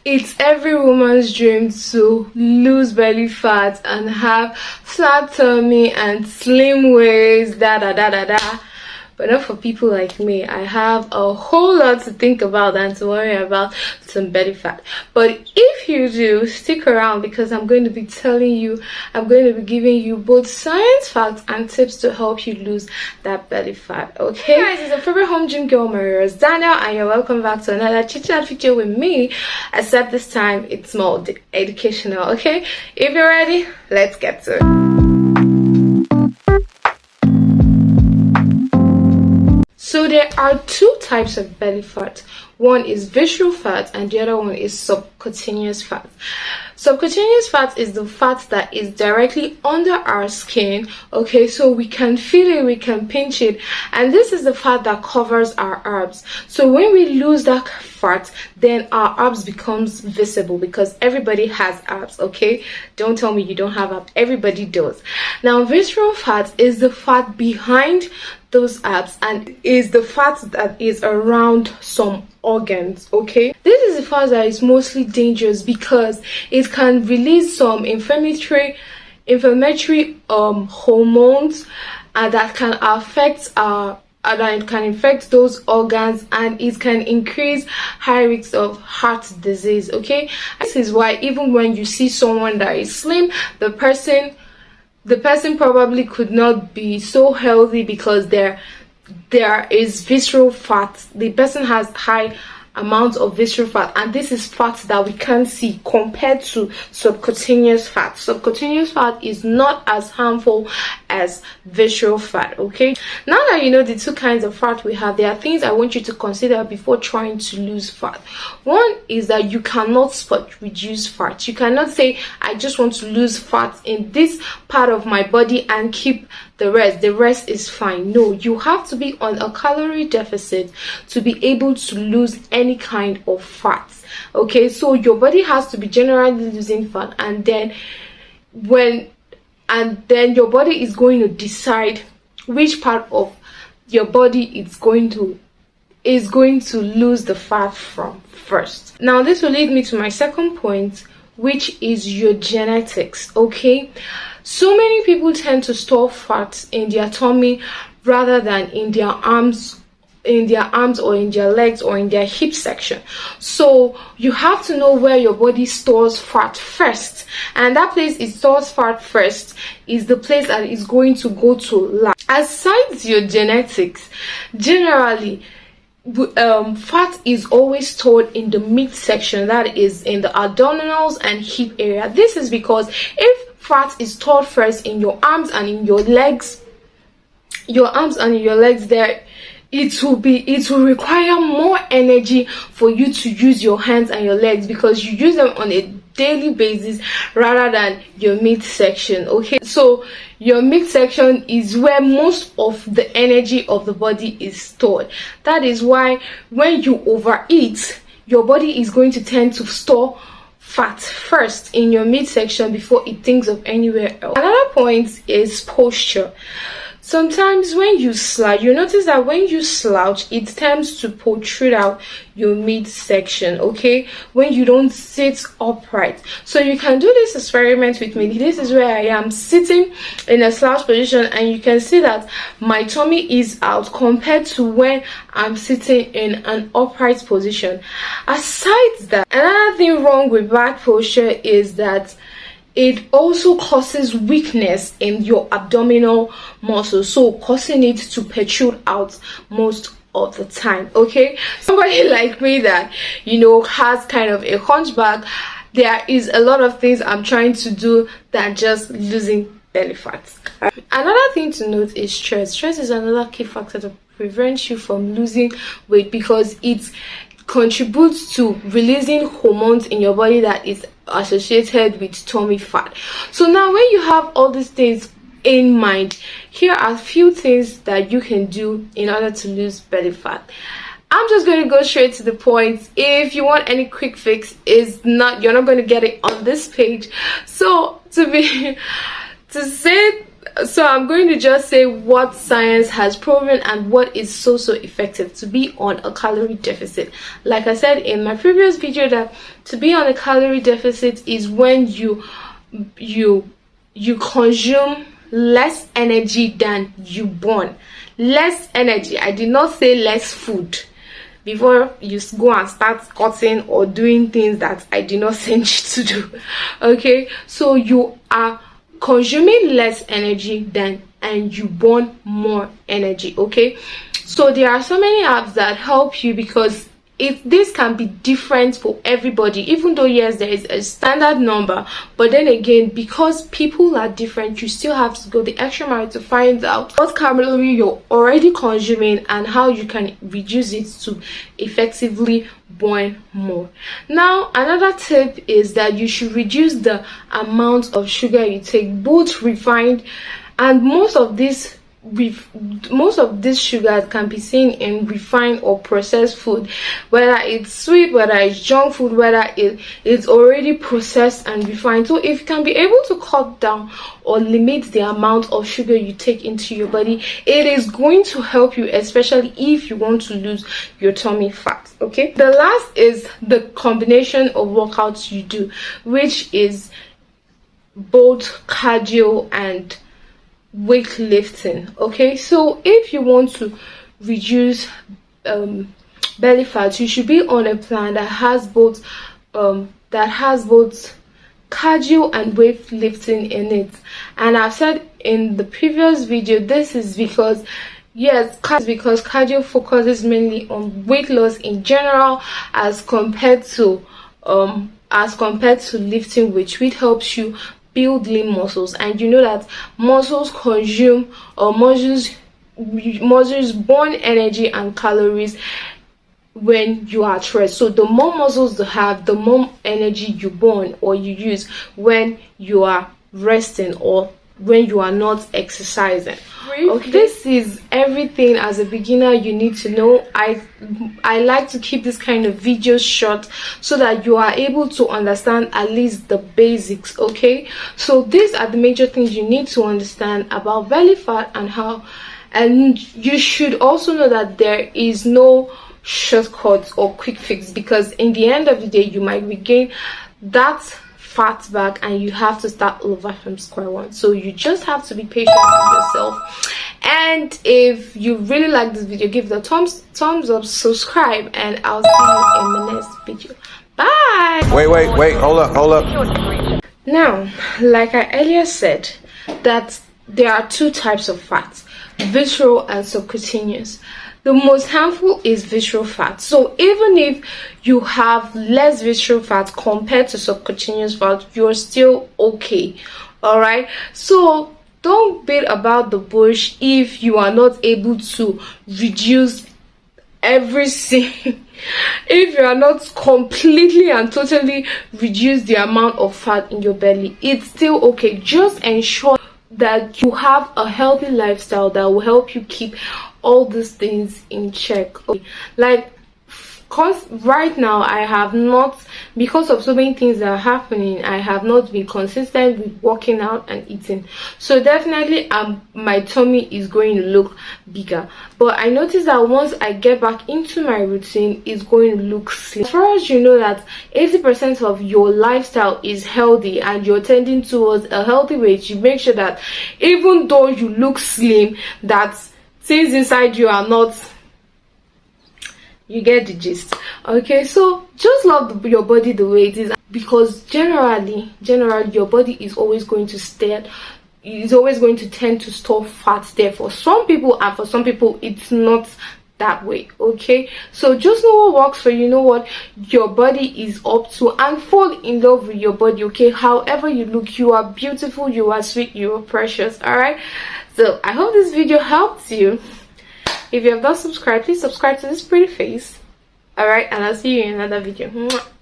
It's every woman's dream to lose belly fat and have flat tummy and slim waist, da da da da da. But not for people like me. I have a whole lot to think about and to worry about some belly fat. But if you do, stick around because I'm going to be telling you, I'm going to be giving you both science facts and tips to help you lose that belly fat. Okay, hey guys, it's your favorite home gym girl, Maria Daniel, and you're welcome back to another chit chat video with me. Except this time it's more educational. Okay, if you're ready, let's get to it. So there are two types of belly fat. One is visceral fat and the other one is subcutaneous fat. Subcutaneous fat is the fat that is directly under our skin, okay, so we can feel it, we can pinch it, and this is the fat that covers our abs. So when we lose that fat, then our abs becomes visible because everybody has abs, okay? Don't tell me you don't have abs, everybody does. Now visceral fat is the fat behind those abs and is the fat that is around some organs, okay? This is the fat that is mostly dangerous because it can release some inflammatory hormones that can affect that can infect those organs, and it can increase high risks of heart disease, okay? This is why even when you see someone that is slim, the person probably could not be so healthy because there is visceral fat. The person has high amounts of visceral fat, and this is fat that we can't see compared to subcutaneous fat. Subcutaneous fat is not as harmful as visceral fat, okay? Now that you know the two kinds of fat we have, there are things I want you to consider before trying to lose fat. One is that you cannot spot reduce fat. You cannot say, I just want to lose fat in this part of my body and keep the rest is fine. No, you have to be on a calorie deficit to be able to lose any kind of fat, okay? So your body has to be generally losing fat, and then your body is going to decide which part of your body is going to lose the fat from first. Now this will lead me to my second point, which is your genetics, okay? So many people tend to store fat in their tummy rather than in their arms or in their legs or in their hip section. So you have to know where your body stores fat first, and that place it stores fat first is the place that is going to go to last. Aside your genetics, generally fat is always stored in the midsection, that is in the abdominals and hip area. This is because if fat is stored first in your arms and in your legs, there it will require more energy for you to use your hands and your legs because you use them on a daily basis rather than your midsection, okay? So your midsection is where most of the energy of the body is stored. That is why when you overeat, your body is going to tend to store fat first in your midsection before it thinks of anywhere else. Another point is posture. Sometimes when you slouch, you notice that when you slouch, it tends to protrude out your midsection, okay? When you don't sit upright. So you can do this experiment with me. This is where I am sitting in a slouch position, and you can see that my tummy is out compared to when I'm sitting in an upright position. Aside that, another thing wrong with bad posture is that it also causes weakness in your abdominal muscle, so causing it to protrude out most of the time, okay? Somebody like me that has kind of a hunchback, there is a lot of things I'm trying to do than just losing belly fat. Another thing to note is stress. Stress is another key factor to prevent you from losing weight because it contributes to releasing hormones in your body that is associated with tummy fat. So now when you have all these things in mind, here are a few things that you can do in order to lose belly fat. I'm just going to go straight to the point. If you want any quick fix, you're not going to get it on this page. So to say So I'm going to just say what science has proven and what is so effective to be on a calorie deficit. Like I said in my previous video, that to be on a calorie deficit is when you consume less energy than you burn. Less energy. I did not say less food before you go and start cutting or doing things that I did not send you to do. Okay, so you are consuming less energy than and you burn more energy. Okay, so there are so many apps that help you, because this can be different for everybody, even though yes, there is a standard number, but then again, because people are different, you still have to go the extra mile to find out what calorie you're already consuming and how you can reduce it to effectively burn more. This another tip is that you should reduce the amount of sugar you take, both refined and most of this sugar can be seen in refined or processed food, whether it's sweet, whether it's junk food, whether it's already processed and refined. So if you can be able to cut down or limit the amount of sugar you take into your body, it is going to help you, especially if you want to lose your tummy fat. Okay, the last is the combination of workouts you do, which is both cardio and weightlifting. Okay, so if you want to reduce belly fat, you should be on a plan that has both cardio and weightlifting in it. And I've said in the previous video, this is because because cardio focuses mainly on weight loss in general, as compared to lifting, which helps you build lean muscles. And you know that muscles burn energy and calories when you are stressed. So the more muscles you have, the more energy you burn or you use when you are resting or when you are not exercising. Okay, this is everything as a beginner you need to know. I like to keep this kind of videos short so that you are able to understand at least the basics. Okay, so these are the major things you need to understand about belly fat and you should also know that there is no shortcuts or quick fix, because in the end of the day you might regain that fat back and you have to start all over from square one. So you just have to be patient with yourself. And if you really like this video, give it a thumbs up, subscribe, and I'll see you in the next video. Bye. Wait, hold up. Now, like I earlier said, that there are two types of fats, visceral and subcutaneous. The most harmful is visceral fat. So even if you have less visceral fat compared to subcutaneous fat, you're still okay. All right, so don't beat about the bush if you are not able to reduce everything. If you are not completely and totally reduce the amount of fat in your belly, it's still okay. Just ensure that you have a healthy lifestyle that will help you keep all these things in check. Okay, like, because right now I have not, because of so many things that are happening, I have not been consistent with working out and eating. So definitely my tummy is going to look bigger, but I noticed that once I get back into my routine, it's going to look slim. As far as you know that 80% of your lifestyle is healthy and you're tending towards a healthy weight, you make sure that even though you look slim, that things inside you are not. You get the gist. Okay, so just love your body the way it is, because generally your body is always going to tend to store fat there for some people, and for some people it's not that way. Okay, so just know what works for you, know what your body is up to, and fall in love with your body. Okay, however you look, you are beautiful, you are sweet, you are precious. All right, so I hope this video helped you. If you have not subscribed, please subscribe to this pretty face. All right, and I'll see you in another video. Mwah.